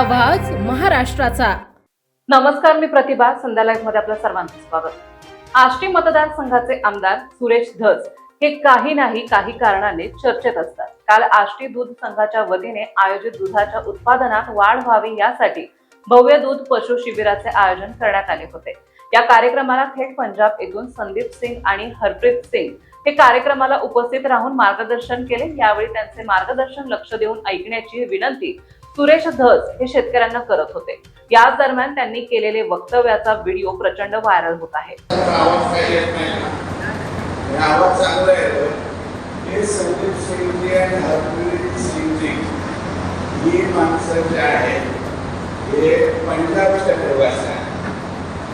आवाज महाराष्ट्राचा। नमस्कार, मी प्रतिभा। संध्या लाईव्ह मध्ये आपलं सर्वांचं स्वागत। आष्टी मतदारसंघाचे आमदार सुरेश धस हे काही कारणाने चर्चेत असतात। काल आष्टी दूध संघाच्या वतीने आयोजित दुधाच्या उत्पादनात वाढ व्हावी यासाठी भव्य दूध पशु शिबिराचे आयोजन करण्यात आले होते। या कार्यक्रमाला थेट पंजाब येथून संदीप सिंग आणि हरप्रीत सिंग हे कार्यक्रमाला उपस्थित राहून मार्गदर्शन केले। यावेळी त्यांचे मार्गदर्शन लक्ष देऊन ऐकण्याची विनंती सुरेश धस हे शेतकऱ्यांना करत होते। याच दरम्यान त्यांनी केलेले वक्तव्याचा व्हिडिओ प्रचंड व्हायरल होत आहे। आवाज चांगला येतो। हे संदीप सिंग आणि हरप्रीत सिंग ही माणसं जे आहेत हे पंजाबच्या प्रवासी आहेत।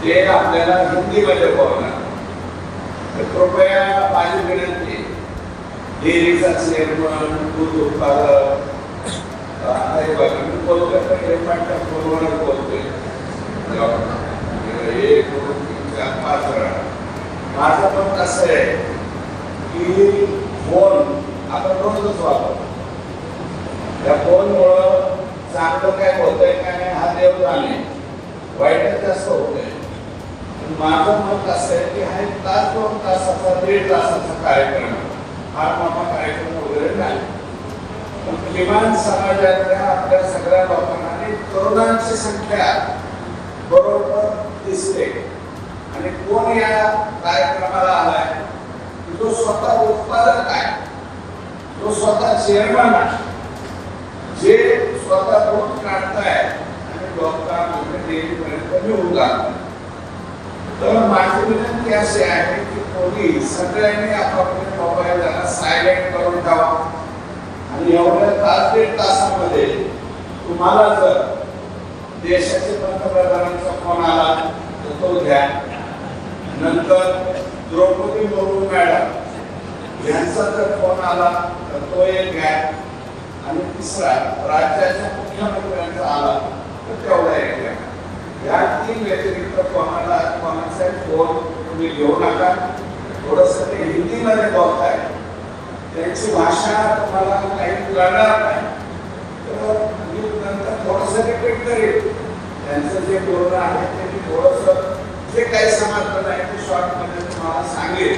ते आपल्याला हिंदीमध्ये बोलणार। कृपया माझी विनंती, डेअरीचा चेअरमन, दूध उत्पादक मी बोलतोय तर हे पाठच्या फोनवर बोलतोय। 1 2 3 4 5 वेळा माझं पण कसं आहे की फोन आपण रोजच वापरतो। त्या फोनमुळं चांगलं काय होतंय का नाही हा देव जाणे, वाईट जास्त होतंय। माझं मत असं आहे की हा 1 तास 2 तासाचा 1.5 तासाचा कार्यक्रम, फार मोठा कार्यक्रम वगैरे नाही, पण किमान समाजातल्या आपल्या सगळ्या लोकांना आणि तरुणांची संख्या बरोबर दिसते। आणि कोण या कार्यक्रमाला आलाय, जो स्वतः उत्पादक आहे, जो स्वतः चेअरमन आहे, जे स्वतः दूध काढताय आणि लोकांना डेअरीपर्यंत घेऊन जातात। तर माझी विनंती अशी आहे की कोणी सगळ्यांनी आपापले मोबाईल जरा सायलेंट करून ठेवा आणि एवढ्या 1.5 तासामध्ये तुम्हाला जर देशाचे पंतप्रधानांचा फोन आला तर तो घ्या, नंतर द्रौपदी मुर्मू मॅडम यांचा जर फोन आला तर तो एक घ्या, आणि तिसरा राज्याच्या मुख्यमंत्र्यांचा आला तर तेवढा एक घ्या। या 3 व्यतिरिक्त कोणाचा फोन तुम्ही घेऊ नका। थोडस ते हिंदीमध्ये बोलताय, त्यांची भाषा तुम्हाला काही कळणार नाही, तर मी नंतर थोडस रिपीट करेन। त्यांचं जे बोलणं आहे ते मी थोडस जे काही समजलं नाही ते शॉर्ट मध्ये तुम्हाला सांगेल।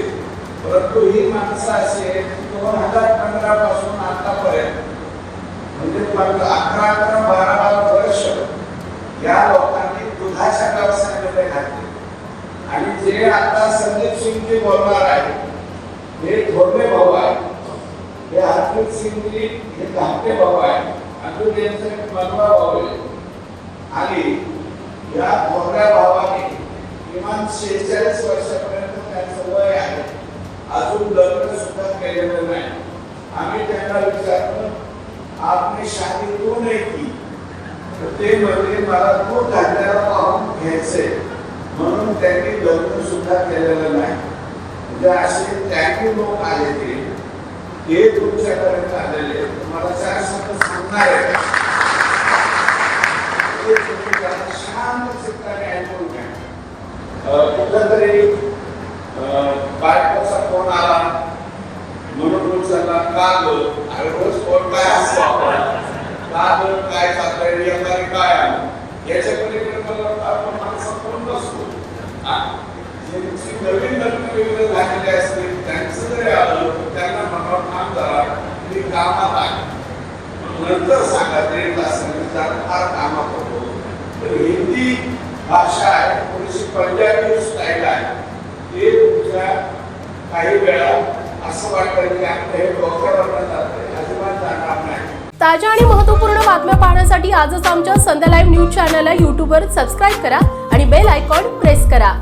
परंतु ही माणसं अशी आहे की 2015 पासून आतापर्यंत म्हणजे 11-12 वर्ष या लोकांनी दुधाच्या व्यवसायामध्ये घातले। आणि जे आता संदीप सिंग जी बोलणार आहे हे थोरले भाऊ आहे, हे हरप्रीत सिंग जी हे धाकटे भाऊ आहे, आणि त्यांचे मनवा भाऊ आहे। आणि या थोरल्या भावाने किमान 46 वर्षापर्यंत त्यांचं वय आहे, अजून लग्न सुद्धा केलेलं नाही। आम्ही त्यांना विचारलं आपने शादी क्यों नहीं की, ते म्हणजे मला दूध घातल्याला पाहून घ्यायचे म्हणून त्यांनी लग्न सुद्धा केलेलं नाही। म्हणजे असे त्यागी लोक आले ते तुमच्यापर्यंत आलेले, तुम्हाला 4 शब्द सांगणार आहे, ते तुम्ही त्याला शांत चित्ताने ऐकून घ्या। कुठला तरी बायकोचा फोन आला म्हणून उचलला, का ग रोज फोन काय असतो काय चाललंय याकडे काय आहे याच्या पलीकडे मला आपण माणसं फोन नसतो। ज्यांची नवीन लग्न वगैरे झालेले असते त्यांचं जरी आलं त्यांना म्हणावं काम करा, मी कामात आहे, नंतर सांगा 1.5 तासाने फार कामात होतो। तर हिंदी भाषा आहे, थोडीशी पंजाबी स्टाईल आहे, ते तुमच्या काही वेळा असं वाटतं की आपलं हे डोक्यावर जातं, अजिबात जाणार नाही। ताज्या आणि महत्त्वपूर्ण बातम्या पाहण्यासाठी आजच आमच्या संध्या लाईव्ह न्यूज चॅनलला YouTubeवर सबस्क्राईब करा आणि बेल आयकॉन प्रेस करा।